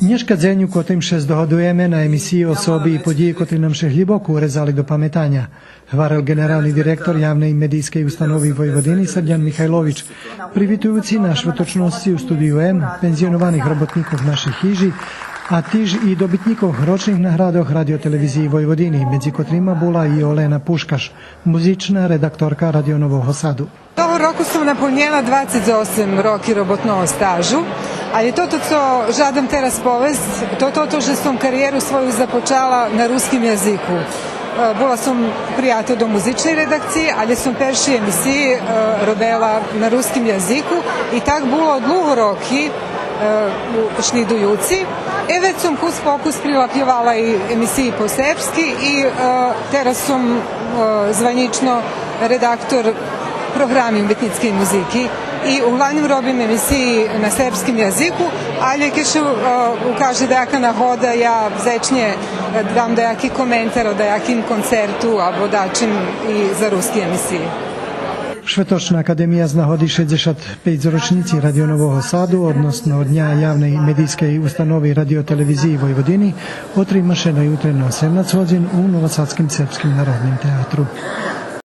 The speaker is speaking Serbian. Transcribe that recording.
Dneška dzenju, kotrim še zdohodujeme na emisiji osobi i podії, котрі нам ще глибоко урезали до пам'ятання, говорив генеральний директор явної медійської установи Vojvodiny Srđan Mihajlović, привітуючи на швидкочності у студію М, пензіонованих роботників наших хижі, a tiž i dobitnikov ročnih nagradoh radioteleviziji Vojvodini, među kotrima bola i Olena Puškaš, muzična redaktorka Radio Novog Sadu. Того року съм наполнила 28 роки работного стажу, ali toto, co žadam teraz povest, to, že sam karijeru svoju započala na ruskim jeziku. Bola som prijatelj do muzičnej redakciji, ali sam perši emisiji robila na ruskim jeziku i tak bilo dlugo roki šnidujuci. Već sam kus pokus prilapjevala i emisiji po srpski i teraz sam zvanično redaktor programi umetničke muziki i uglavnom robim emisiji na srpskim jeziku, ali keď ukaže dejaka nahoda, ja zečnje dam dejaki komentar o dejakim koncertu alebo dačim i za ruski emisiji. Švetočna akademija znahodi 65 ročnici Radio Novog Sadu, odnosno od dnja javnej medijske ustanovi radioteleviziji Vojvodini, otrimaše na jutre na 18 hodin u Novosadskim srpskim narodnim teatru.